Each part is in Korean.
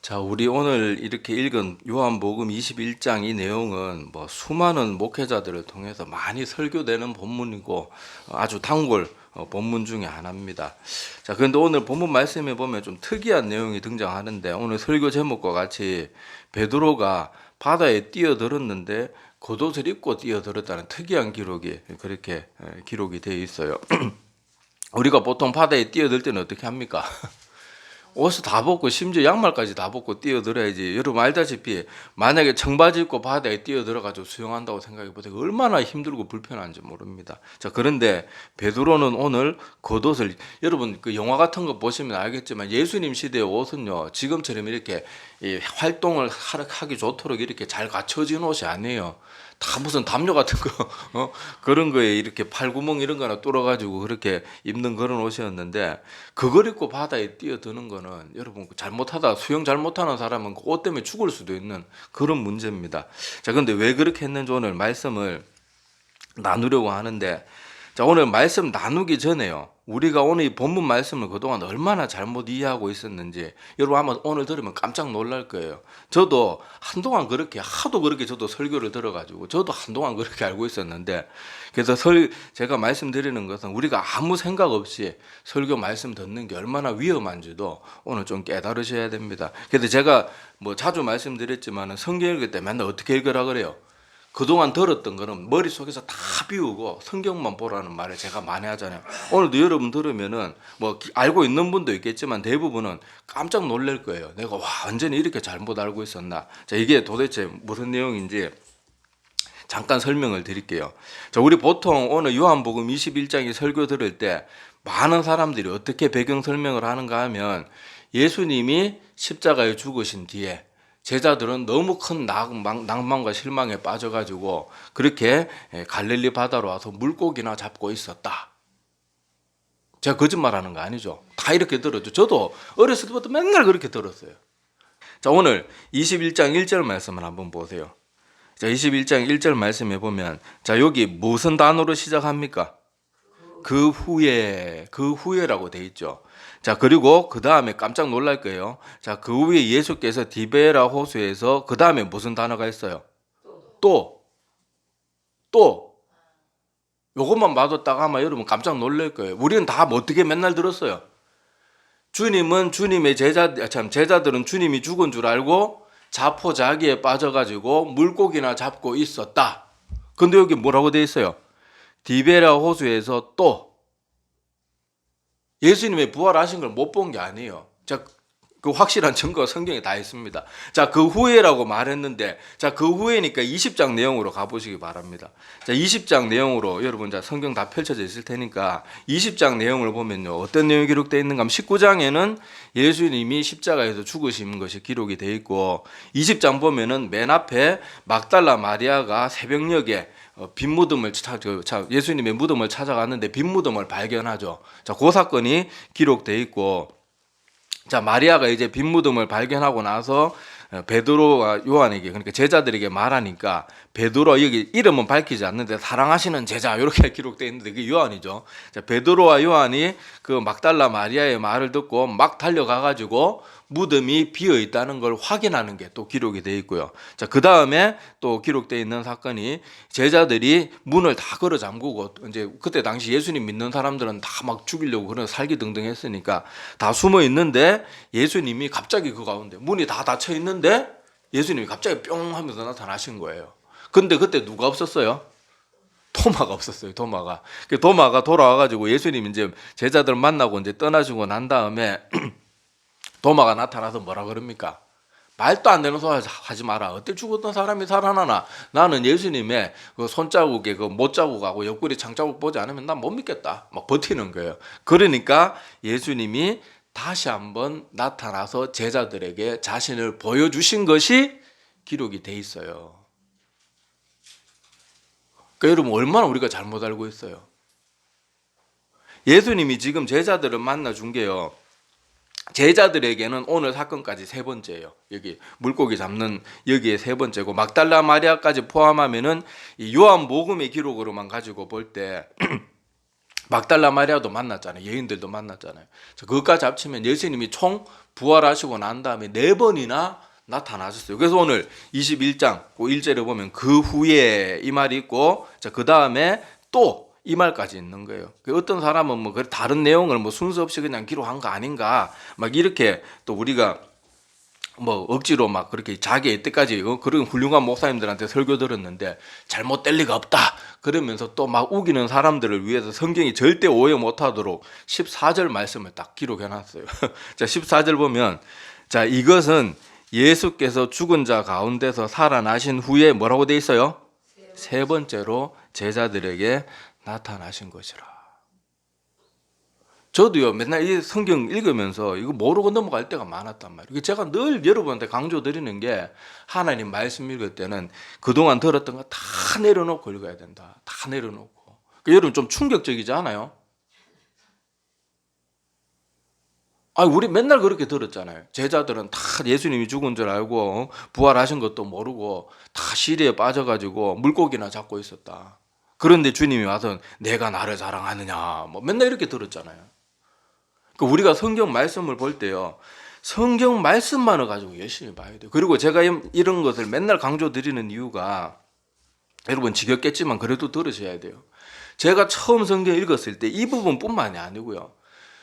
자, 우리 오늘 이렇게 읽은 요한복음 21장 이 내용은 뭐 수많은 목회자들을 통해서 많이 설교되는 본문이고 아주 단골 본문 중에 하나입니다. 자, 그런데 오늘 본문 말씀에 보면 좀 특이한 내용이 등장하는데 오늘 설교 제목과 같이 베드로가 바다에 뛰어들었는데 겉옷을 입고 뛰어들었다는 특이한 기록이 그렇게 기록이 되어 있어요. 우리가 보통 바다에 뛰어들 때는 어떻게 합니까? 옷을 다 벗고 심지어 양말까지 다 벗고 뛰어들어야지. 여러분 알다시피 만약에 청바지 입고 바다에 뛰어들어가지고 수영한다고 생각해 보세요. 얼마나 힘들고 불편한지 모릅니다. 자, 그런데 베드로는 오늘 겉옷을, 여러분 그 영화 같은 거 보시면 알겠지만 예수님 시대의 옷은요 지금처럼 이렇게 이 활동을 하기 좋도록 이렇게 잘 갖춰진 옷이 아니에요. 다 무슨 담요 같은 거 그런 거에 이렇게 팔구멍 이런 거나 뚫어가지고 그렇게 입는 그런 옷이었는데, 그걸 입고 바다에 뛰어드는 거는 여러분 잘못하다 수영 잘못하는 사람은 그 옷 때문에 죽을 수도 있는 그런 문제입니다. 자, 근데 왜 그렇게 했는지 오늘 말씀을 나누려고 하는데, 자, 오늘 말씀 나누기 전에요, 우리가 오늘 이 본문 말씀을 그동안 얼마나 잘못 이해하고 있었는지 여러분 아마 오늘 들으면 깜짝 놀랄 거예요. 저도 한동안 그렇게 하도 그렇게 저도 설교를 들어가지고 저도 한동안 그렇게 알고 있었는데, 그래서 제가 말씀드리는 것은 우리가 아무 생각 없이 설교 말씀 듣는 게 얼마나 위험한지도 오늘 좀 깨달으셔야 됩니다. 그래서 제가 뭐 자주 말씀드렸지만 성경 읽을 때 맨날 어떻게 읽으라 그래요? 그동안 들었던 거는 머릿속에서 다 비우고 성경만 보라는 말을 제가 많이 하잖아요. 오늘도 여러분 들으면은 뭐 알고 있는 분도 있겠지만 대부분은 깜짝 놀랄 거예요. 내가 완전히 이렇게 잘못 알고 있었나. 자, 이게 도대체 무슨 내용인지 잠깐 설명을 드릴게요. 자, 우리 보통 오늘 요한복음 21장에 설교 들을 때 많은 사람들이 어떻게 배경 설명을 하는가 하면, 예수님이 십자가에 죽으신 뒤에 제자들은 너무 큰 낭만과 실망에 빠져가지고 그렇게 갈릴리 바다로 와서 물고기나 잡고 있었다. 제가 거짓말하는 거 아니죠? 다 이렇게 들었죠. 저도 어렸을 때부터 맨날 그렇게 들었어요. 자, 오늘 21장 1절 말씀을 한번 보세요. 자, 21장 1절 말씀에 보면, 자, 여기 무슨 단어로 시작합니까? 그 후에라고 돼 있죠. 자, 그리고 그 다음에 깜짝 놀랄 거예요. 자, 그 후에 예수께서 디베라 호수에서 그 다음에 무슨 단어가 있어요? 또. 요것만 봐도 딱 아마 여러분 깜짝 놀랄 거예요. 우리는 다 어떻게 맨날 들었어요? 주님은 주님의 제자들은 주님이 죽은 줄 알고 자포자기에 빠져가지고 물고기나 잡고 있었다. 근데 여기 뭐라고 돼 있어요? 디베라 호수에서 또. 예수님의 부활하신 걸 못 본 게 아니에요. 자, 그 확실한 증거가 성경에 다 있습니다. 자, 그 후에라고 말했는데, 자, 그 후에니까 20장 내용으로 가보시기 바랍니다. 자, 20장 내용으로 여러분, 자, 성경 다 펼쳐져 있을 테니까 20장 내용을 보면요, 어떤 내용이 기록되어 있는가 하면 19장에는 예수님이 십자가에서 죽으신 것이 기록이 되어 있고, 20장 보면은 맨 앞에 막달라 마리아가 새벽녘에 빈 무덤을 예수님의 무덤을 찾아갔는데 빈 무덤을 발견하죠. 자, 그 사건이 기록되어 있고, 자, 마리아가 이제 빈 무덤을 발견하고 나서 베드로와 요한에게, 그러니까 제자들에게 말하니까, 베드로, 여기 이름은 밝히지 않는데 사랑하시는 제자 이렇게 기록되어 있는데 그게 요한이죠. 자, 베드로와 요한이 그 막달라 마리아의 말을 듣고 막 달려가가지고 무덤이 비어 있다는 걸 확인하는 게 또 기록이 되어 있고요. 자, 그 다음에 또 기록되어 있는 사건이, 제자들이 문을 다 걸어 잠그고, 이제 그때 당시 예수님 믿는 사람들은 다 막 죽이려고 그런 살기등등 했으니까 다 숨어 있는데, 예수님이 갑자기 그 가운데 문이 다 닫혀 있는데 예수님이 갑자기 뿅 하면서 나타나신 거예요. 근데 그때 누가 없었어요? 도마가 없었어요. 도마가 돌아와가지고 예수님 이제 제자들 만나고 이제 떠나시고 난 다음에 도마가 나타나서 뭐라 그럽니까? 말도 안 되는 소리 하지 마라. 어때 죽었던 사람이 살아나나? 나는 예수님의 그 손자국에 그 못자국하고 옆구리 창자국 보지 않으면 난 못 믿겠다. 막 버티는 거예요. 그러니까 예수님이 다시 한번 나타나서 제자들에게 자신을 보여주신 것이 기록이 돼 있어요. 그러니까 여러분 얼마나 우리가 잘못 알고 있어요. 예수님이 지금 제자들을 만나준 게요, 제자들에게는 오늘 사건까지 세 번째예요. 여기 물고기 잡는 여기에 세 번째고, 막달라 마리아까지 포함하면은 이 요한복음의 기록으로만 가지고 볼 때 막달라 마리아도 만났잖아요. 여인들도 만났잖아요. 그것까지 합치면 예수님이 총 부활하시고 난 다음에 4번이나 나타나셨어요. 그래서 오늘 21장 그 1절에 보면 그 후에 이 말이 있고, 그 다음에 또 이 말까지 있는 거예요. 어떤 사람은 뭐 다른 내용을 뭐 순서 없이 그냥 기록한 거 아닌가, 막 이렇게 또 우리가 뭐 억지로 막 그렇게 자기 이때까지 그런 훌륭한 목사님들한테 설교 들었는데 잘못될 리가 없다 그러면서 또 막 우기는 사람들을 위해서 성경이 절대 오해 못하도록 14절 말씀을 딱 기록해 놨어요. 자, 14절 보면, 자, 이것은 예수께서 죽은 자 가운데서 살아나신 후에 뭐라고 돼 있어요? 세 번째로 제자들에게 나타나신 것이라. 저도요, 맨날 이 성경 읽으면서 이거 모르고 넘어갈 때가 많았단 말이에요. 제가 늘 여러분한테 강조드리는 게, 하나님 말씀 읽을 때는 그동안 들었던 거 다 내려놓고 읽어야 된다. 다 내려놓고. 여러분 좀 충격적이지 않아요? 우리 맨날 그렇게 들었잖아요. 제자들은 다 예수님이 죽은 줄 알고 부활하신 것도 모르고 다 시리에 빠져가지고 물고기나 잡고 있었다. 그런데 주님이 와서 내가 나를 자랑하느냐, 뭐 맨날 이렇게 들었잖아요. 우리가 성경 말씀을 볼 때요, 성경 말씀만을 가지고 열심히 봐야 돼요. 그리고 제가 이런 것을 맨날 강조드리는 이유가, 여러분 지겹겠지만 그래도 들으셔야 돼요. 제가 처음 성경 읽었을 때 이 부분뿐만이 아니고요,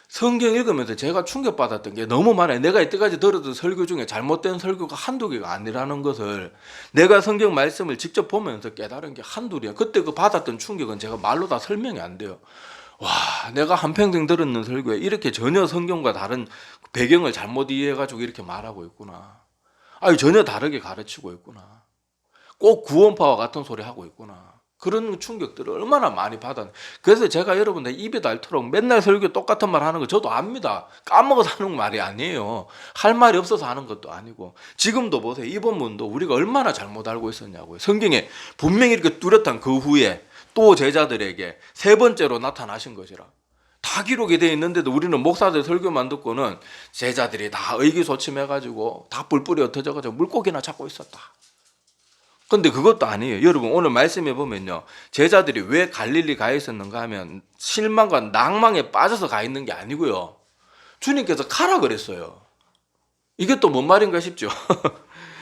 성경 읽으면서 제가 충격받았던 게 너무 많아요. 내가 이때까지 들었던 설교 중에 잘못된 설교가 한두 개가 아니라는 것을 내가 성경 말씀을 직접 보면서 깨달은 게 한둘이야. 그때 그 받았던 충격은 제가 말로 다 설명이 안 돼요. 와, 내가 한평생 들었는 설교에 이렇게 전혀 성경과 다른 배경을 잘못 이해해가지고 이렇게 말하고 있구나. 전혀 다르게 가르치고 있구나. 꼭 구원파와 같은 소리 하고 있구나. 그런 충격들을 얼마나 많이 받았는데. 그래서 제가 여러분들 입에 닳도록 맨날 설교 똑같은 말 하는 거 저도 압니다. 까먹어서 하는 말이 아니에요. 할 말이 없어서 하는 것도 아니고. 지금도 보세요. 이 본문도 우리가 얼마나 잘못 알고 있었냐고요. 성경에 분명히 이렇게 뚜렷한 그 후에 또 제자들에게 세 번째로 나타나신 것이라. 다 기록이 되어 있는데도 우리는 목사들 설교만 듣고는 제자들이 다 의기소침해가지고 다 뿔뿔이 흩어져가지고 물고기나 잡고 있었다. 근데 그것도 아니에요. 여러분 오늘 말씀해 보면요, 제자들이 왜 갈릴리 가 있었는가 하면 실망과 낭망에 빠져서 가 있는 게 아니고요, 주님께서 가라 그랬어요. 이게 또 뭔 말인가 싶죠.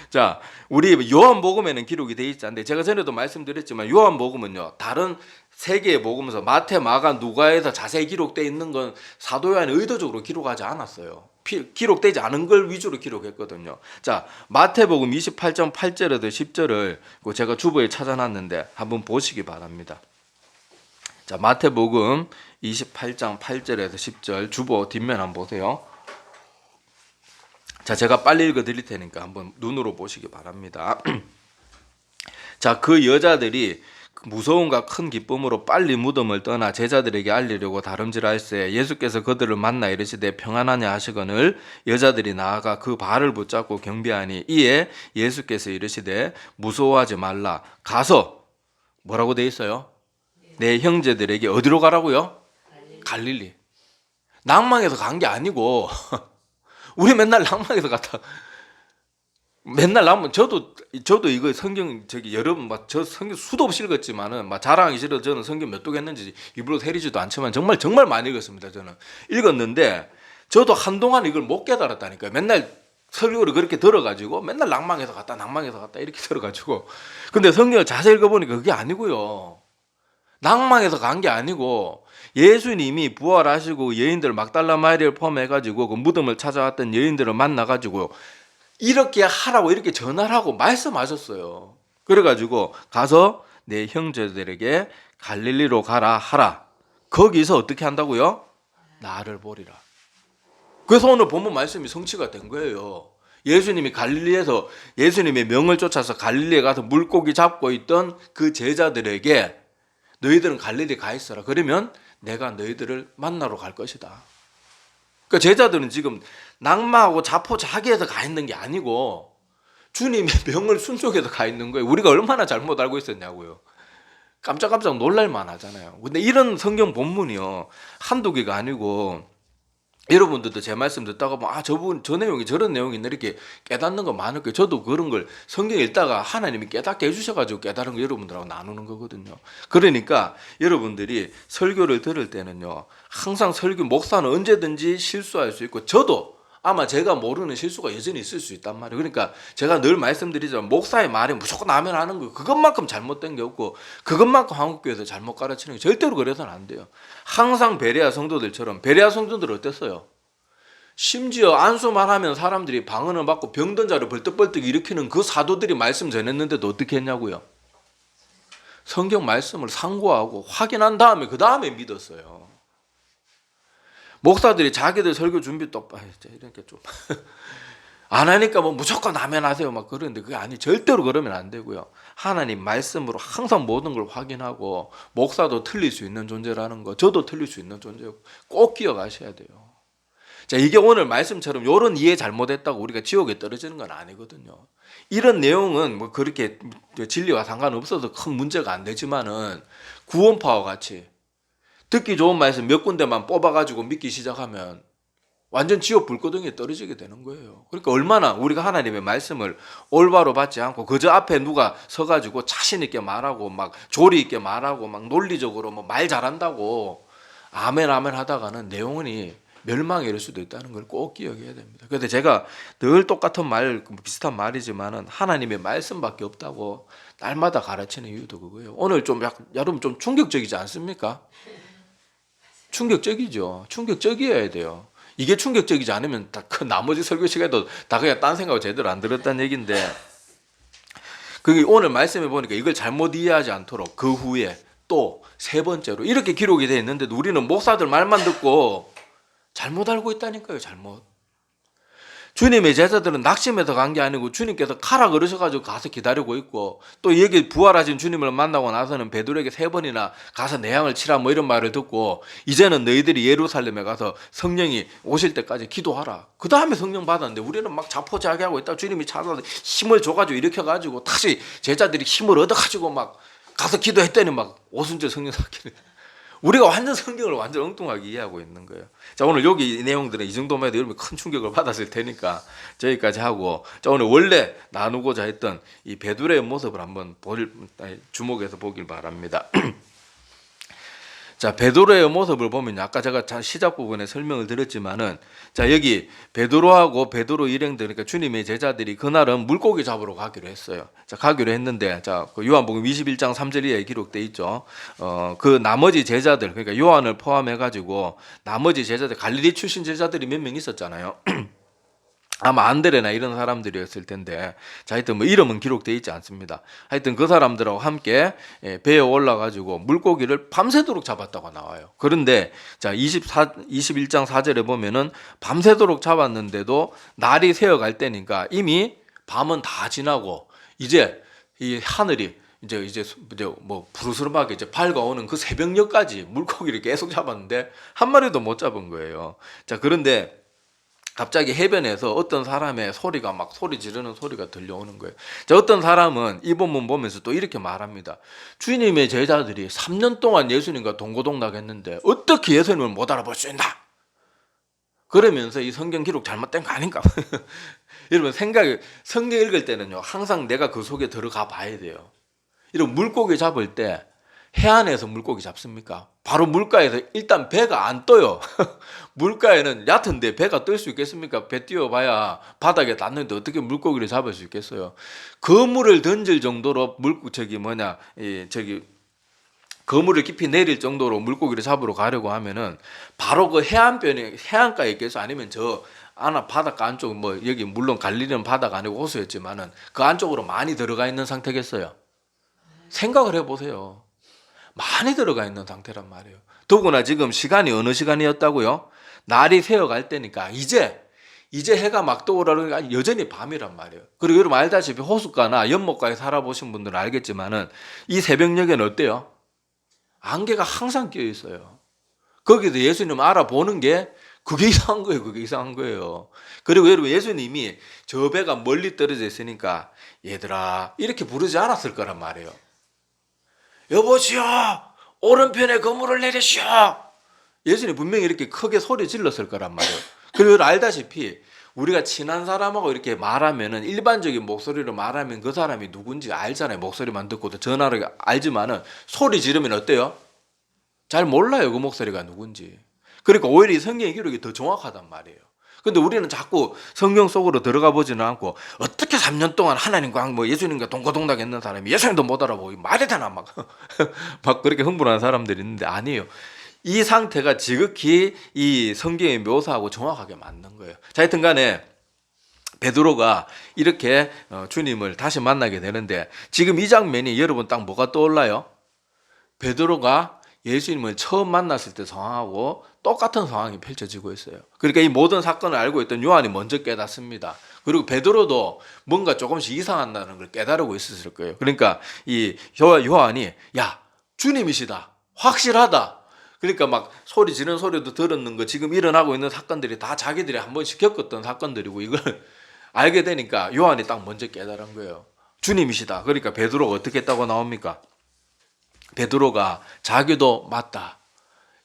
자, 우리 요한복음에는 기록이 되어 있지 않는데, 제가 전에도 말씀드렸지만 요한복음은요, 다른 세 개의 복음에서 마태, 마가, 누가에서 자세히 기록되어 있는 건 사도 요한이 의도적으로 기록하지 않았어요. 기록되지 않은 걸 위주로 기록했거든요. 자, 마태복음 28장 8절에서 10절을 제가 주보에 찾아놨는데 한번 보시기 바랍니다. 자, 마태복음 28장 8절에서 10절 주보 뒷면 한번 보세요. 자, 제가 빨리 읽어 드릴 테니까 한번 눈으로 보시기 바랍니다. 자, 그 여자들이 무서움과 큰 기쁨으로 빨리 무덤을 떠나 제자들에게 알리려고 다름질할세 예수께서 그들을 만나 이르시되 평안하냐 하시거늘 여자들이 나아가 그 발을 붙잡고 경배하니 이에 예수께서 이르시되 무서워하지 말라 가서 뭐라고 돼 있어요? 내 형제들에게 어디로 가라고요? 갈릴리. 낭망해서 간 게 아니고 우리 맨날 낭망해서 갔다. 맨날 나면 저도 이거 성경 여러분 저 성경 수도 없이 읽었지만은 자랑하기 싫어서 저는 성경 몇 독 했는지 입으로 세리지도 않지만 정말 많이 읽었습니다. 저는 읽었는데 저도 한동안 이걸 못 깨달았다니까요. 맨날 설교를 그렇게 들어가지고 맨날 낭망해서 갔다 이렇게 들어가지고, 근데 성경을 자세히 읽어보니까 그게 아니고요, 낭망해서 간 게 아니고 예수님이 부활하시고 여인들 막달라 마리아를 포함해가지고 그 무덤을 찾아왔던 여인들을 만나가지고 이렇게 하라고 이렇게 전화를 하고 말씀하셨어요. 그래가지고 가서 내 형제들에게 갈릴리로 가라 하라. 거기서 어떻게 한다고요? 나를 보리라. 그래서 오늘 본문 말씀이 성취가 된 거예요. 예수님이 갈릴리에서 예수님의 명을 쫓아서 갈릴리에 가서 물고기 잡고 있던 그 제자들에게 너희들은 갈릴리 가 있어라. 그러면 내가 너희들을 만나러 갈 것이다. 그러니까 제자들은 지금 낭만하고 자포자기해서 가 있는 게 아니고 주님의 명을 순종해서 가 있는 거예요. 우리가 얼마나 잘못 알고 있었냐고요. 깜짝깜짝 놀랄만 하잖아요. 근데 이런 성경 본문이요, 한두 개가 아니고 여러분들도 제 말씀 듣다가 뭐, 저분 저 내용이 저런 내용이 있네 이렇게 깨닫는 거 많을 거예요. 저도 그런 걸 성경 읽다가 하나님이 깨닫게 해주셔가지고 깨달은 거 여러분들하고 나누는 거거든요. 그러니까 여러분들이 설교를 들을 때는요, 항상 설교 목사는 언제든지 실수할 수 있고 저도 아마 제가 모르는 실수가 여전히 있을 수 있단 말이에요. 그러니까 제가 늘 말씀드리지만 목사의 말이 무조건 아멘 하는 거 그것만큼 잘못된 게 없고 그것만큼 한국교회에서 잘못 가르치는 게 절대로 그래서는 안 돼요. 항상 베레아 성도들처럼, 베레아 성도들 어땠어요? 심지어 안수만 하면 사람들이 방언을 받고 병든 자를 벌떡벌떡 일으키는 그 사도들이 말씀 전했는데도 어떻게 했냐고요? 성경 말씀을 상고하고 확인한 다음에 그 다음에 믿었어요. 목사들이 자기들 설교 준비 똑바로 이렇게 좀 안 하니까 뭐 무조건 아멘 하세요 막 그러는데 그게 아니, 절대로 그러면 안 되고요. 하나님 말씀으로 항상 모든 걸 확인하고, 목사도 틀릴 수 있는 존재라는 거, 저도 틀릴 수 있는 존재고 꼭 기억하셔야 돼요. 자, 이게 오늘 말씀처럼 이런 이해 잘못했다고 우리가 지옥에 떨어지는 건 아니거든요. 이런 내용은 뭐 그렇게 진리와 상관없어서 큰 문제가 안 되지만은 구원파와 같이 듣기 좋은 말씀 몇 군데만 뽑아가지고 믿기 시작하면 완전 지옥 불구덩이에 떨어지게 되는 거예요. 그러니까 얼마나 우리가 하나님의 말씀을 올바로 받지 않고 그저 앞에 누가 서가지고 자신 있게 말하고 막 조리 있게 말하고 막 논리적으로 뭐 말 잘한다고 아멘 아멘 하다가는 내용이 멸망에 이를 수도 있다는 걸 꼭 기억해야 됩니다. 그런데 제가 늘 똑같은 말, 비슷한 말이지만은 하나님의 말씀밖에 없다고 날마다 가르치는 이유도 그거예요. 오늘 좀 여러분 좀 충격적이지 않습니까? 충격적이죠. 충격적이어야 돼요. 이게 충격적이지 않으면 그 나머지 설교 시간에도 다 그냥 딴 생각을 제대로 안 들었다는 얘기인데, 그게 오늘 말씀해 보니까 이걸 잘못 이해하지 않도록 그 후에 또 세 번째로 이렇게 기록이 되어 있는데도 우리는 목사들 말만 듣고 잘못 알고 있다니까요. 잘못. 주님의 제자들은 낙심해서 간 게 아니고 주님께서 가라 그러셔가지고 가서 기다리고 있고, 또 여기 부활하신 주님을 만나고 나서는 베드로에게 3번이나 가서 내향을 치라 뭐 이런 말을 듣고, 이제는 너희들이 예루살렘에 가서 성령이 오실 때까지 기도하라. 그 다음에 성령 받았는데 우리는 막 자포자기하고 있다. 주님이 찾아서 힘을 줘가지고 일으켜가지고 다시 제자들이 힘을 얻어가지고 막 가서 기도했더니 막 오순절 성령 삭히는. 우리가 완전 성경을 완전 엉뚱하게 이해하고 있는 거예요. 자, 오늘 여기 이 내용들은 이 정도만 해도 여러분이 큰 충격을 받았을 테니까 저기까지 하고, 자, 오늘 원래 나누고자 했던 이 베드로의 모습을 한번 주목해서 보길 바랍니다. 자, 베드로의 모습을 보면 아까 제가 시작 부분에 설명을 드렸지만은, 자, 여기 베드로하고 베드로 일행들, 그러니까 주님의 제자들이 그날은 물고기 잡으러 가기로 했어요. 자, 가기로 했는데, 자, 그 요한복음 21장 3절 이하에 기록돼 있죠. 그 나머지 제자들, 그러니까 요한을 포함해 가지고 나머지 제자들, 갈릴리 출신 제자들이 몇 명 있었잖아요. 아마 안드레나 이런 사람들이었을 텐데, 자, 하여튼 뭐 이름은 기록되어 있지 않습니다. 하여튼 그 사람들하고 함께 배에 올라가지고 물고기를 밤새도록 잡았다고 나와요. 그런데 자, 21장 4절에 보면은 밤새도록 잡았는데도 날이 새어갈 때니까 이미 밤은 다 지나고 이제 이 하늘이 이제 뭐 부르스름하게 이제 밝아오는 그 새벽녘까지 물고기를 계속 잡았는데 한 마리도 못 잡은 거예요. 자, 그런데 갑자기 해변에서 어떤 사람의 소리가 막 소리 지르는 소리가 들려오는 거예요. 자, 어떤 사람은 이 본문 보면서 또 이렇게 말합니다. 주님의 제자들이 3년 동안 예수님과 동고동락했는데 어떻게 예수님을 못 알아볼 수 있나? 그러면서 이 성경 기록 잘못된 거 아닌가? 여러분 성경 읽을 때는요, 항상 내가 그 속에 들어가 봐야 돼요. 이런 물고기 잡을 때 해안에서 물고기 잡습니까? 바로 물가에서 일단 배가 안 떠요. 물가에는 얕은데 배가 뜰 수 있겠습니까? 배 띄워봐야 바닥에 닿는데 어떻게 물고기를 잡을 수 있겠어요? 그물을 던질 정도로 그물을 깊이 내릴 정도로 물고기를 잡으러 가려고 하면은 바로 그 해안가에 있겠어? 아니면 저 바닷가 안쪽, 뭐 여기 물론 갈릴리는 바다가 아니고 호수였지만은 그 안쪽으로 많이 들어가 있는 상태겠어요? 생각을 해보세요. 많이 들어가 있는 상태란 말이에요. 더구나 지금 시간이 어느 시간이었다고요? 날이 새어갈 때니까 이제 해가 막 떠오르니까 여전히 밤이란 말이에요. 그리고 여러분 알다시피 호숫가나 연못가에 살아보신 분들은 알겠지만은 이 새벽녘에는 어때요? 안개가 항상 끼어 있어요. 거기서 예수님 알아보는 게 그게 이상한 거예요. 그게 이상한 거예요. 그리고 여러분 예수님이 저 배가 멀리 떨어져 있으니까 얘들아 이렇게 부르지 않았을 거란 말이에요. 여보시오, 오른편에 그물을 내리시오. 예수님이 분명히 이렇게 크게 소리 질렀을 거란 말이에요. 그리고 알다시피 우리가 친한 사람하고 이렇게 말하면은 일반적인 목소리로 말하면 그 사람이 누군지 알잖아요. 목소리만 듣고도 전화를 알지만은 소리 지르면 어때요? 잘 몰라요. 그 목소리가 누군지. 그러니까 오히려 이 성경의 기록이 더 정확하단 말이에요. 근데 우리는 자꾸 성경 속으로 들어가 보지는 않고 어떻게 3년 동안 하나님과 뭐 예수님과 동거동락 했는 사람이 예수님도 못 알아보고 말이 되나 막, 막 그렇게 흥분하는 사람들이 있는데 아니에요. 이 상태가 지극히 이 성경의 묘사하고 정확하게 맞는 거예요. 자, 하여튼 간에 베드로가 이렇게 주님을 다시 만나게 되는데 지금 이 장면이 여러분 딱 뭐가 떠올라요? 베드로가 예수님을 처음 만났을 때 상황하고 똑같은 상황이 펼쳐지고 있어요. 그러니까 이 모든 사건을 알고 있던 요한이 먼저 깨닫습니다. 그리고 베드로도 뭔가 조금씩 이상하다는 걸 깨달고 있었을 거예요. 그러니까 이 요한이 야, 주님이시다. 확실하다. 그러니까 막 소리 지르는 소리도 들었는 거 지금 일어나고 있는 사건들이 다 자기들이 한 번씩 겪었던 사건들이고 이걸 알게 되니까 요한이 딱 먼저 깨달은 거예요. 주님이시다. 그러니까 베드로가 어떻게 했다고 나옵니까? 베드로가 자기도 맞다.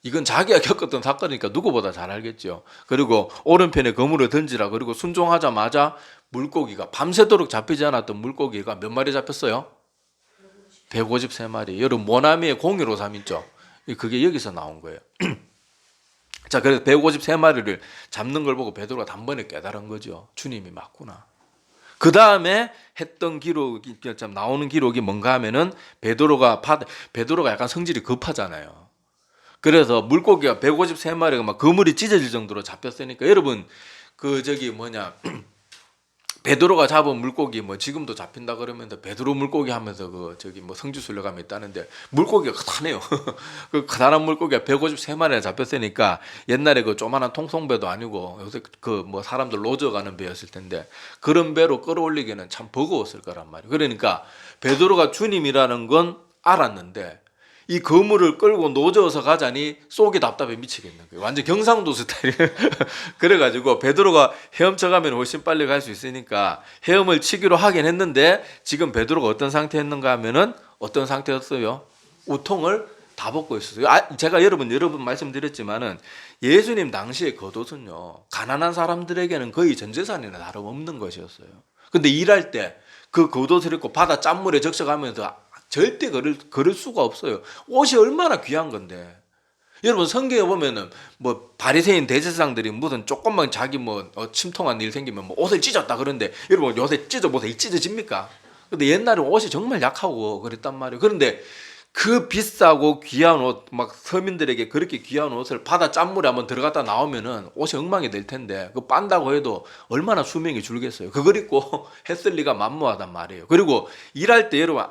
이건 자기가 겪었던 사건이니까 누구보다 잘 알겠죠. 그리고 오른편에 그물을 던지라. 그리고 순종하자마자 물고기가 밤새도록 잡히지 않았던 물고기가 몇 마리 잡혔어요? 153마리. 여러분 모나미의 0153 있죠? 그게 여기서 나온 거예요. 자, 그래서 153마리를 잡는 걸 보고 베드로가 단번에 깨달은 거죠. 주님이 맞구나. 그 다음에 했던 기록이 나오는 기록이 뭔가 하면은 베드로가 약간 성질이 급하잖아요. 그래서 물고기가 153마리가 막 그물이 찢어질 정도로 잡혔으니까 여러분 베드로가 잡은 물고기 뭐 지금도 잡힌다 그러면 베드로 물고기 하면서 성지순례감이 있다는데 물고기가 크다네요. 그 크다란 물고기가 153마리나 잡혔으니까 옛날에 그 조만한 통송배도 아니고 요새 사람들 노저 가는 배였을 텐데 그런 배로 끌어올리기는 참 버거웠을 거란 말이에요. 그러니까 베드로가 주님이라는 건 알았는데 이 그물을 끌고 노저어서 가자니 속이 답답해 미치겠는 거예요. 완전 경상도 스타일이에요. 그래가지고 베드로가 헤엄쳐 가면 훨씬 빨리 갈 수 있으니까 헤엄을 치기로 하긴 했는데 지금 베드로가 어떤 상태였는가 하면은 어떤 상태였어요? 우통을 다 벗고 있었어요. 제가 여러 번 말씀드렸지만은 예수님 당시의 겉옷은요 가난한 사람들에게는 거의 전 재산이나 다름없는 것이었어요. 근데 일할 때 그 겉옷을 입고 바다 짠물에 적셔가면서 절대 걸을 수가 없어요. 옷이 얼마나 귀한 건데. 여러분 성경에 보면은 바리새인 대제사장들이 무슨 조금만 자기 침통한 일 생기면 옷을 찢었다 그러는데 여러분 요새 옷이 찢어집니까? 근데 옛날에 옷이 정말 약하고 그랬단 말이에요. 그런데 그 비싸고 귀한 옷, 막 서민들에게 그렇게 귀한 옷을 바다 짠물에 한번 들어갔다 나오면은 옷이 엉망이 될 텐데, 그 빤다고 해도 얼마나 수명이 줄겠어요. 그걸 입고 했을 리가 만무하단 말이에요. 그리고 일할 때 여러분,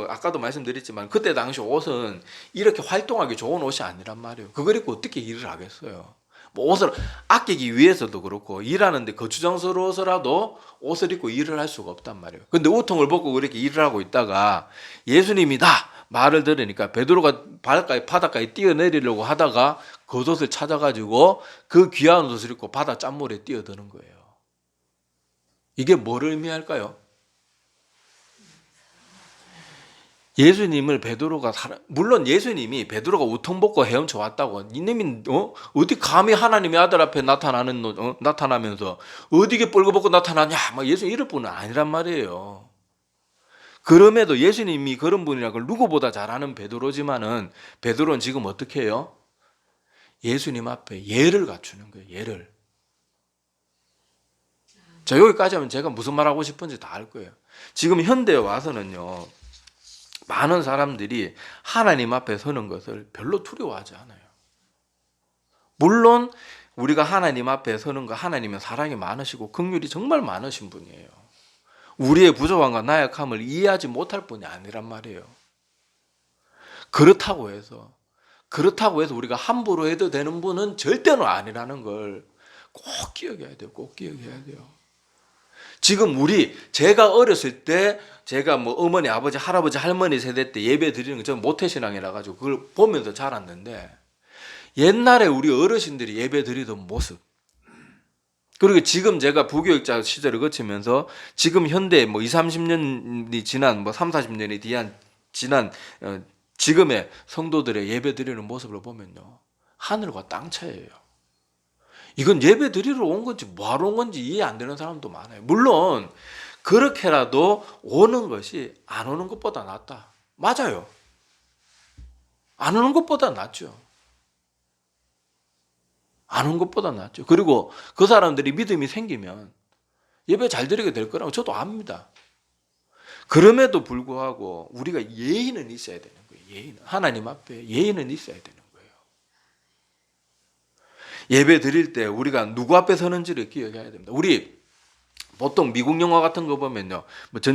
아까도 말씀드렸지만 그때 당시 옷은 이렇게 활동하기 좋은 옷이 아니란 말이에요. 그걸 입고 어떻게 일을 하겠어요. 옷을 아끼기 위해서도 그렇고 일하는데 거추장스러워서라도 옷을 입고 일을 할 수가 없단 말이에요. 근데 우통을 벗고 그렇게 일을 하고 있다가 예수님이다 말을 들으니까 베드로가 바닷가에 뛰어내리려고 하다가 겉옷을 찾아가지고 그 귀한 옷을 입고 바다 짠물에 뛰어드는 거예요. 이게 뭐를 의미할까요? 예수님을 물론 예수님이 베드로가 우통 벗고 헤엄쳐 왔다고 이놈이 어디 감히 하나님의 아들 앞에 나타나면서 어디게 뻘거벗고 나타나냐 막 예수 이럴 분은 아니란 말이에요. 그럼에도 예수님이 그런 분이라는 걸 누구보다 잘 아는 베드로지만은 베드로는 지금 어떻게 해요? 예수님 앞에 예를 갖추는 거예요. 예를. 자, 여기까지 하면 제가 무슨 말하고 싶은지 다 알 거예요. 지금 현대에 와서는요, 많은 사람들이 하나님 앞에 서는 것을 별로 두려워하지 않아요. 물론 우리가 하나님 앞에 서는 거, 하나님은 사랑이 많으시고 긍휼이 정말 많으신 분이에요. 우리의 부족함과 나약함을 이해하지 못할 뿐이 아니란 말이에요. 그렇다고 해서 우리가 함부로 해도 되는 분은 절대로 아니라는 걸 꼭 기억해야 돼요. 꼭 기억해야 돼요. 지금 제가 어렸을 때 제가 어머니, 아버지, 할아버지, 할머니 세대 때 예배 드리는 거 저는 모태신앙이라 가지고 그걸 보면서 자랐는데 옛날에 우리 어르신들이 예배 드리던 모습, 그리고 지금 제가 부교육자 시절을 거치면서 지금 현대 20, 30년이 지난 3, 40년이 지난 지금의 성도들의 예배 드리는 모습을 보면요, 하늘과 땅 차이예요. 이건 예배 드리러 온 건지 뭐하러 온 건지 이해 안 되는 사람도 많아요. 물론 그렇게라도 오는 것이 안 오는 것보다 낫다. 맞아요. 안 오는 것보다 낫죠. 안 오는 것보다 낫죠. 그리고 그 사람들이 믿음이 생기면 예배 잘 드리게 될 거라고 저도 압니다. 그럼에도 불구하고 우리가 예의는 있어야 되는 거예요. 예의는. 하나님 앞에 예의는 있어야 되는 거예요. 예배 드릴 때 우리가 누구 앞에 서는지를 기억해야 됩니다. 우리 보통 미국 영화 같은 거 보면요,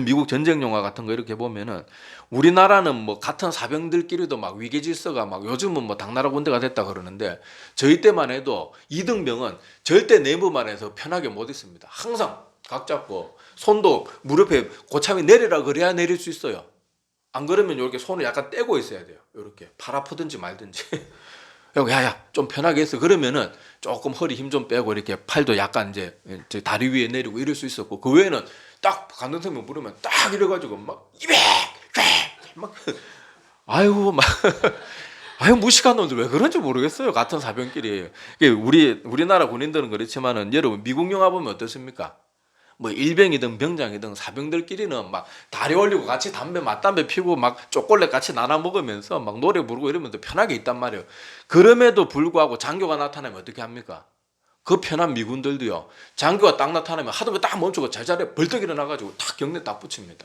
미국 전쟁 영화 같은 거 이렇게 보면은 우리나라는 뭐 같은 사병들끼리도 막 위계 질서가 막 요즘은 뭐 당나라 군대가 됐다 그러는데 저희 때만 해도 이등병은 절대 내부만 해서 편하게 못 있습니다. 항상 각 잡고 손도 무릎에 고참이 내리라 그래야 내릴 수 있어요. 안 그러면 이렇게 손을 약간 떼고 있어야 돼요. 이렇게 팔 아프든지 말든지. 야야 좀 편하게 했어. 그러면은 조금 허리 힘 좀 빼고 이렇게 팔도 약간 이제 다리 위에 내리고 이럴 수 있었고, 그 외에는 딱 간등성명 부르면 딱 이래가지고 막 막 아이고 막 아유 무식한 놈들 왜 그런지 모르겠어요. 같은 사병끼리. 우리나라 군인들은 그렇지만은 여러분 미국 영화 보면 어떻습니까? 뭐 일병이든 병장이든 사병들끼리는 막 다리 올리고 같이 맞담배 피고 막 초콜릿 같이 나눠 먹으면서 막 노래 부르고 이러면 더 편하게 있단 말이에요. 그럼에도 불구하고 장교가 나타나면 어떻게 합니까? 그 편한 미군들도요, 장교가 딱 나타나면 하던 거 딱 멈추고 제자리에 벌떡 일어나가지고 탁 경례 딱 붙입니다.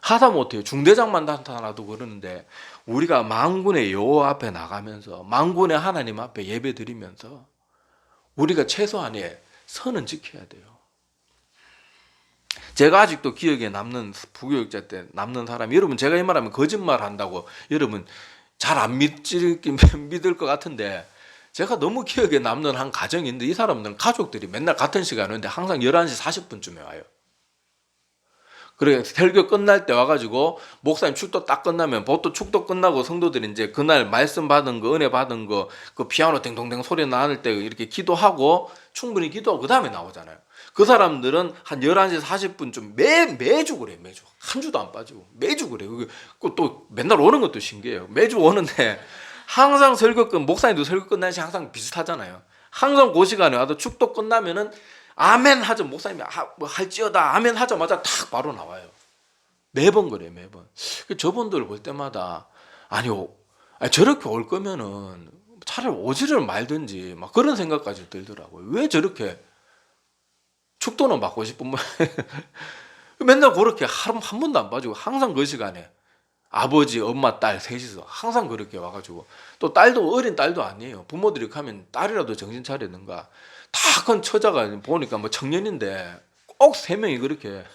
하다못해요 중대장만 나타나도 그러는데, 우리가 만군의 여호와 앞에 나가면서 만군의 하나님 앞에 예배 드리면서 우리가 최소한의 선은 지켜야 돼요. 제가 아직도 기억에 남는 부교육자 때 남는 사람이, 여러분 제가 이 말하면 거짓말 한다고 여러분 잘 안 믿을 것 같은데, 제가 너무 기억에 남는 한 가정인데, 이 사람들은 가족들이 맨날 같은 시간에 오는데 항상 11시 40분쯤에 와요. 그래 설교 끝날 때 와가지고 목사님 축도 딱 끝나면, 보통 축도 끝나고 성도들이 이제 그날 말씀 받은 거, 은혜 받은 거, 그 피아노 댕동댕 소리 나는 때 이렇게 기도하고 충분히 기도하고 그 다음에 나오잖아요. 그 사람들은 한 11시 40분쯤 매주 그래. 매주 한 주도 안 빠지고 매주 그래. 또 맨날 오는 것도 신기해요. 매주 오는데 항상 목사님도 설교 끝나는 시간 항상 비슷하잖아요. 항상 그 시간에 와도 축도 끝나면은 아멘 하죠. 목사님이 뭐 할지어다 아멘 하자마자 탁 바로 나와요. 매번 그래. 매번. 저분들 볼 때마다 아니 저렇게 올 거면은 차라리 오지를 말든지 막 그런 생각까지 들더라고요. 왜 저렇게 축도는 받고 싶으면 맨날 그렇게 한 번도 안 빠지고 항상 그 시간에 아버지, 엄마, 딸 셋이서 항상 그렇게 와가지고, 또 딸도 어린 딸도 아니에요. 부모들이 가면 딸이라도 정신 차리는가. 다 큰 처자가 보니까 뭐 청년인데 꼭 3명이 그렇게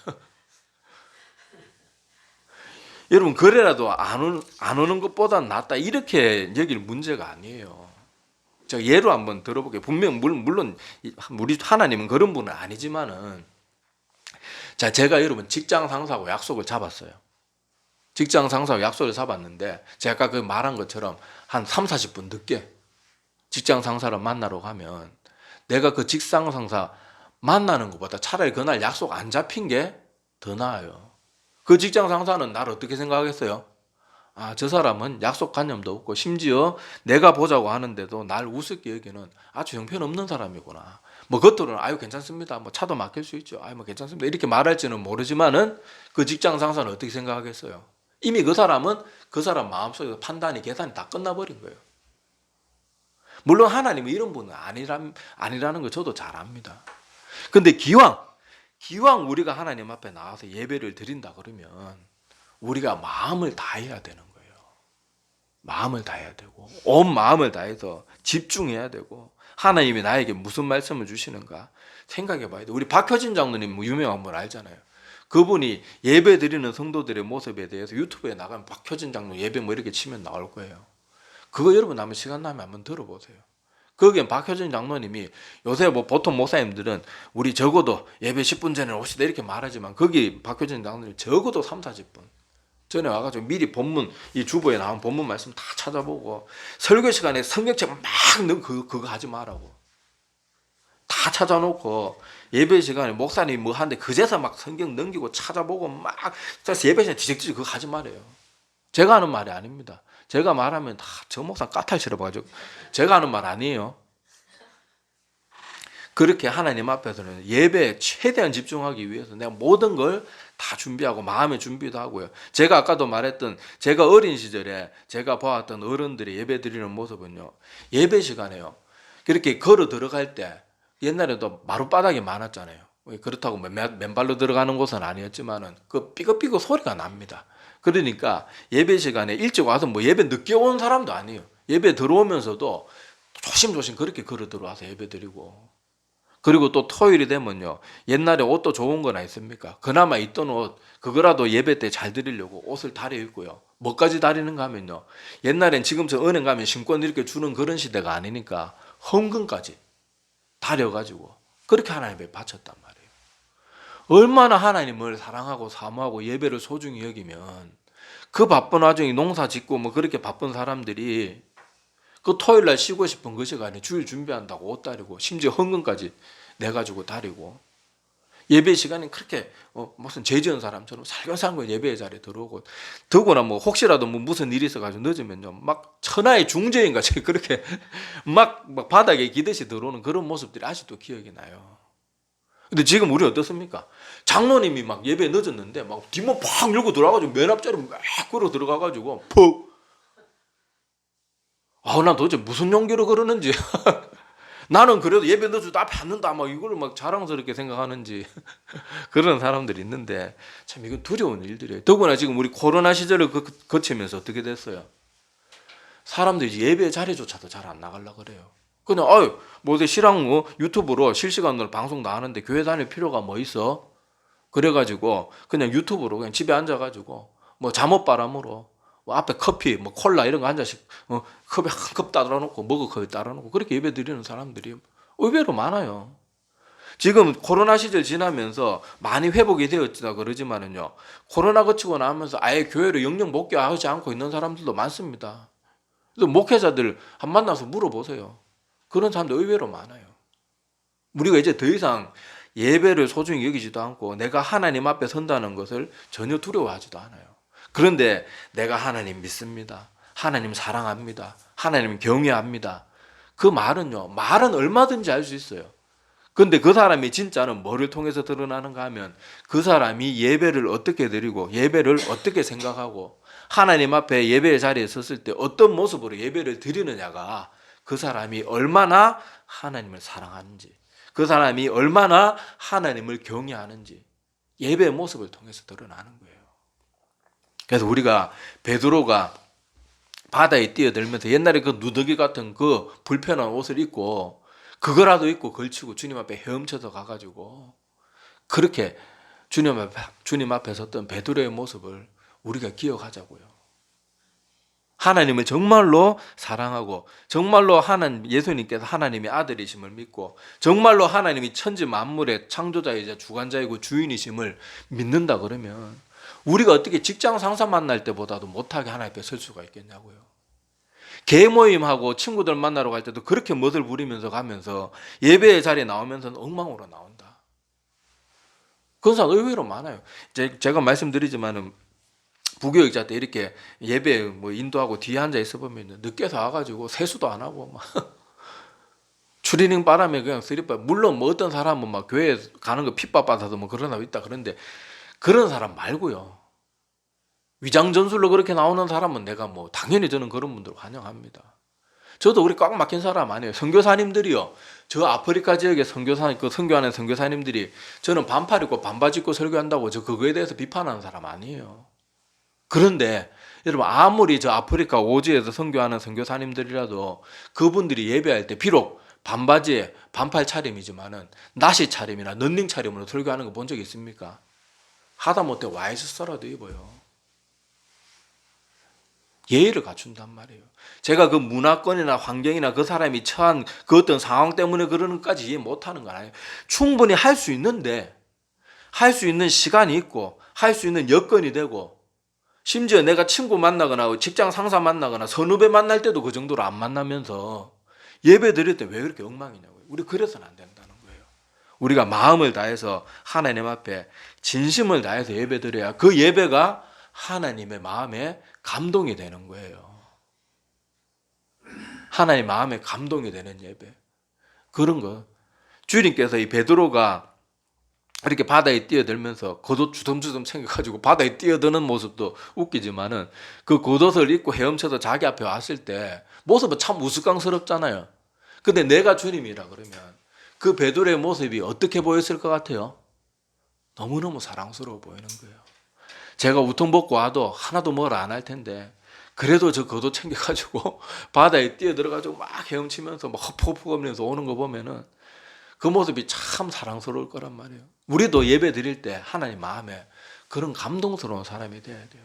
여러분 그래라도 안 오는 것보다 낫다 이렇게 여길 문제가 아니에요. 제가 예로 한번 들어볼게요. 분명 물론 우리 하나님은 그런 분은 아니지만은, 자 제가 여러분 직장 상사하고 약속을 잡았어요. 직장 상사하고 약속을 잡았는데, 제가 아까 그 말한 것처럼 한 30-40분 늦게 직장 상사를 만나러 가면, 내가 그 직장 상사 만나는 것보다 차라리 그날 약속 안 잡힌 게 더 나아요. 그 직장 상사는 나를 어떻게 생각하겠어요? 아, 저 사람은 약속 관념도 없고 심지어 내가 보자고 하는데도 날 우습게 여기는 아주 형편없는 사람이구나. 뭐 겉으로는 아유 괜찮습니다. 뭐 차도 맡길 수 있죠. 아유 뭐 괜찮습니다. 이렇게 말할지는 모르지만은 그 직장 상사는 어떻게 생각하겠어요? 이미 그 사람은 그 사람 마음속에서 판단이 계산이 다 끝나버린 거예요. 물론 하나님은 이런 분은 아니라는 거 저도 잘 압니다. 근데 기왕 우리가 하나님 앞에 나와서 예배를 드린다 그러면 우리가 마음을 다해야 되는 거예요. 마음을 다해야 되고 온 마음을 다해서 집중해야 되고, 하나님이 나에게 무슨 말씀을 주시는가 생각해 봐야 돼. 우리 박효진 장로님 뭐 유명한 분 알잖아요. 그분이 예배 드리는 성도들의 모습에 대해서 유튜브에 나가면 박효진 장로 예배 뭐 이렇게 치면 나올 거예요. 그거 여러분 한번 시간 나면 한번 들어보세요. 거기엔 박효진 장로님이, 요새 뭐 보통 목사님들은 우리 적어도 예배 10분 전에 오시다 이렇게 말하지만, 거기 박효진 장로님 적어도 30-40분 전에 와가지고 미리 본문, 이 주보에 나온 본문 말씀 다 찾아보고, 설교 시간에 성경책 막 넣은 그거 하지 말라고 다 찾아놓고, 예배 시간에 목사님 뭐 하는데 그제서 막 성경 넘기고 찾아보고 막 예배 시간에 뒤적뒤적 그거 하지 말아요. 제가 하는 말이 아닙니다. 제가 말하면 다 저 목사 까탈스러워가지고 제가 하는 말 아니에요. 그렇게 하나님 앞에서는 예배에 최대한 집중하기 위해서 내가 모든 걸 다 준비하고 마음의 준비도 하고요. 제가 아까도 말했던 제가 어린 시절에 제가 보았던 어른들이 예배 드리는 모습은요. 예배 시간에요. 그렇게 걸어 들어갈 때 옛날에도 마룻바닥이 많았잖아요. 그렇다고 맨발로 들어가는 곳은 아니었지만은 그 삐걱삐걱 소리가 납니다. 그러니까 예배 시간에 일찍 와서 뭐 예배 늦게 온 사람도 아니에요. 예배 들어오면서도 조심조심 그렇게 걸어 들어와서 예배 드리고. 그리고 또 토요일이 되면요. 옛날에 옷도 좋은 거나 있습니까? 그나마 있던 옷, 그거라도 예배 때 잘 드리려고 옷을 다려 입고요. 뭐까지 다리는가 하면요. 옛날엔 지금처럼 은행 가면 신권 이렇게 주는 그런 시대가 아니니까 헌금까지 다려가지고 그렇게 하나님께 바쳤단 말이에요. 얼마나 하나님을 사랑하고 사모하고 예배를 소중히 여기면 그 바쁜 와중에 농사 짓고 뭐 그렇게 바쁜 사람들이 그 토요일 날 쉬고 싶은 그 시간에 주일 준비한다고 옷 다리고 심지어 헌금까지 내가지고 다리고 예배 시간에 그렇게 무슨 죄 지은 사람처럼 살균살균 예배 자리에 들어오고 더구나 뭐 혹시라도 뭐 무슨 일이 있어가지고 늦으면요 막 천하의 중죄인같이 그렇게 막 바닥에 기듯이 들어오는 그런 모습들이 아직도 기억이 나요. 근데 지금 우리 어떻습니까? 장로님이 막 예배 늦었는데 막 뒷문 팍 열고 들어가가지고 맨 앞자리 막 끌어 들어가가지고 푹 난 도대체 무슨 용기로 그러는지 나는 그래도 예배 늦어도 앞에 앉는다 막 이걸 막 자랑스럽게 생각하는지 그런 사람들이 있는데 참 이건 두려운 일들이에요. 더구나 지금 우리 코로나 시절을 거치면서 어떻게 됐어요? 사람들이 예배 자리조차도 잘 안 나가려고 그래요. 그냥 뭐 신랑 유튜브로 실시간으로 방송 나가는데 교회 다닐 필요가 뭐 있어? 그래가지고 그냥 유튜브로 그냥 집에 앉아가지고 뭐 잠옷바람으로 뭐 앞에 커피, 뭐 콜라 이런 거 한 잔씩 컵에 한 컵 따라 놓고 머그컵에 따라 놓고 그렇게 예배 드리는 사람들이 의외로 많아요. 지금 코로나 시절 지나면서 많이 회복이 되었다 그러지만은요. 코로나 거치고 나면서 아예 교회로 영영 목회하지 않고 있는 사람들도 많습니다. 그래서 목회자들 한 만나서 물어보세요. 그런 사람들 의외로 많아요. 우리가 이제 더 이상 예배를 소중히 여기지도 않고 내가 하나님 앞에 선다는 것을 전혀 두려워하지도 않아요. 그런데 내가 하나님 믿습니다. 하나님 사랑합니다. 하나님 경외합니다. 그 말은요. 말은 얼마든지 할 수 있어요. 그런데 그 사람이 진짜는 뭐를 통해서 드러나는가 하면 그 사람이 예배를 어떻게 드리고 예배를 어떻게 생각하고 하나님 앞에 예배의 자리에 섰을 때 어떤 모습으로 예배를 드리느냐가 그 사람이 얼마나 하나님을 사랑하는지 그 사람이 얼마나 하나님을 경외하는지 예배의 모습을 통해서 드러나는 거예요. 그래서 우리가 베드로가 바다에 뛰어들면서 옛날에 그 누더기 같은 그 불편한 옷을 입고 그거라도 입고 걸치고 주님 앞에 헤엄쳐서 가가지고 그렇게 주님 앞에 섰던 베드로의 모습을 우리가 기억하자고요. 하나님을 정말로 사랑하고 정말로 예수님께서 하나님의 아들이심을 믿고 정말로 하나님이 천지 만물의 창조자이자 주관자이고 주인이심을 믿는다 그러면 우리가 어떻게 직장 상사 만날 때보다도 못하게 하나님 앞에 설 수가 있겠냐고요. 개모임하고 친구들 만나러 갈 때도 그렇게 멋을 부리면서 가면서 예배의 자리에 나오면서는 엉망으로 나온다. 그런 사람 의외로 많아요. 제가 말씀드리지만은 부교육자 때 이렇게 예배 뭐 인도하고 뒤에 앉아 있어 보면 늦게서 와가지고 세수도 안 하고 막 추리닝 바람에 그냥 쓰리빠. 물론 뭐 어떤 사람은 막 교회 가는 거 핍박 받아서 뭐 그런 사람 있다 그런데 그런 사람 말고요. 위장전술로 그렇게 나오는 사람은 내가 뭐 당연히 저는 그런 분들 환영합니다. 저도 우리 꽉 막힌 사람 아니에요. 선교사님들이요. 저 아프리카 지역에 선교하는 선교사님들이 저는 반팔 입고 반바지 입고 설교한다고 저 그거에 대해서 비판하는 사람 아니에요. 그런데 여러분 아무리 저 아프리카 오지에서 선교하는 선교사님들이라도 그분들이 예배할 때 비록 반바지에 반팔 차림이지만은 나시 차림이나 런닝 차림으로 설교하는 거 본 적 있습니까? 하다못해 와이셔츠라도 입어요. 예의를 갖춘단 말이에요. 제가 그 문화권이나 환경이나 그 사람이 처한 그 어떤 상황 때문에 그러는 것까지 이해 못하는 건 아니에요. 충분히 할 수 있는데 할 수 있는 시간이 있고 할 수 있는 여건이 되고 심지어 내가 친구 만나거나 직장 상사 만나거나 선후배 만날 때도 그 정도로 안 만나면서 예배 드릴 때 왜 그렇게 엉망이냐고요. 우리 그래서는 안 된다는 거예요. 우리가 마음을 다해서 하나님 앞에 진심을 다해서 예배 드려야 그 예배가 하나님의 마음에 감동이 되는 거예요. 하나님 마음에 감동이 되는 예배. 그런 거. 주님께서 이 베드로가 이렇게 바다에 뛰어들면서 겉옷 주섬주섬 챙겨가지고 바다에 뛰어드는 모습도 웃기지만은 그 겉옷을 입고 헤엄쳐서 자기 앞에 왔을 때 모습은 참 우스꽝스럽잖아요. 근데 내가 주님이라 그러면 그 베드로의 모습이 어떻게 보였을 것 같아요? 너무너무 사랑스러워 보이는 거예요. 제가 우통 벗고 와도 하나도 뭘 안 할 텐데 그래도 저 겉옷 챙겨가지고 바다에 뛰어들어가지고 막 헤엄치면서 막 허프허프거리면서 오는 거 보면은 그 모습이 참 사랑스러울 거란 말이에요. 우리도 예배 드릴 때 하나님 마음에 그런 감동스러운 사람이 돼야 돼요.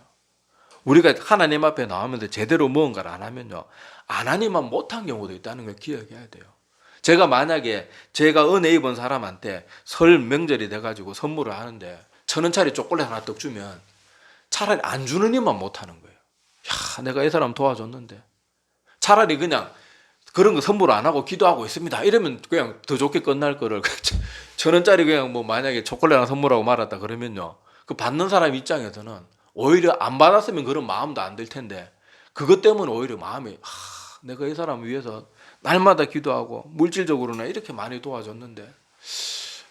우리가 하나님 앞에 나오면서 제대로 무언가를 안 하면요, 안 하니만 못한 경우도 있다는 걸 기억해야 돼요. 제가 만약에 제가 은혜 입은 사람한테 설 명절이 돼가지고 선물을 하는데 1,000원짜리 초콜릿 하나 떡 주면 차라리 안 주는 이만 못하는 거예요. 야, 내가 이 사람 도와줬는데 차라리 그냥 그런 거 선물 안 하고 기도하고 있습니다 이러면 그냥 더 좋게 끝날 거를 1,000원짜리 그냥 뭐 만약에 초콜릿 하나 선물하고 말았다 그러면요, 그 받는 사람 입장에서는 오히려 안 받았으면 그런 마음도 안 들 텐데 그것 때문에 오히려 마음이 내가 이 사람 위해서 날마다 기도하고 물질적으로나 이렇게 많이 도와줬는데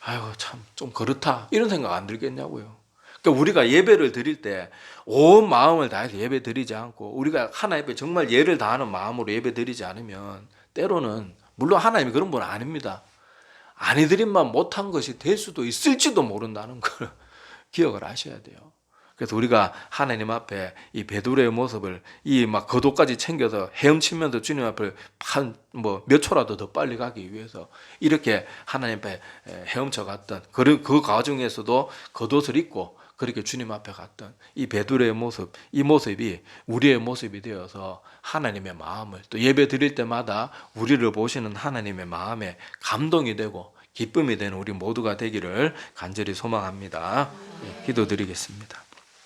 아이고 참 좀 그렇다 이런 생각 안 들겠냐고요. 그러니까 우리가 예배를 드릴 때 온 마음을 다해서 예배 드리지 않고 우리가 하나님 정말 예를 다하는 마음으로 예배 드리지 않으면 때로는 물론 하나님이 그런 분은 아닙니다. 아니드림만 못한 것이 될 수도 있을지도 모른다는 걸 기억을 하셔야 돼요. 그래서 우리가 하나님 앞에 이 베드로의 모습을 이 막 겉옷까지 챙겨서 헤엄치면서 주님 앞에 한 뭐 몇 초라도 더 빨리 가기 위해서 이렇게 하나님 앞에 헤엄쳐 갔던 그 과정에서도 겉옷을 입고 그렇게 주님 앞에 갔던 이 베드로의 모습, 이 모습이 우리의 모습이 되어서 하나님의 마음을 또 예배 드릴 때마다 우리를 보시는 하나님의 마음에 감동이 되고 기쁨이 되는 우리 모두가 되기를 간절히 소망합니다. 기도드리겠습니다.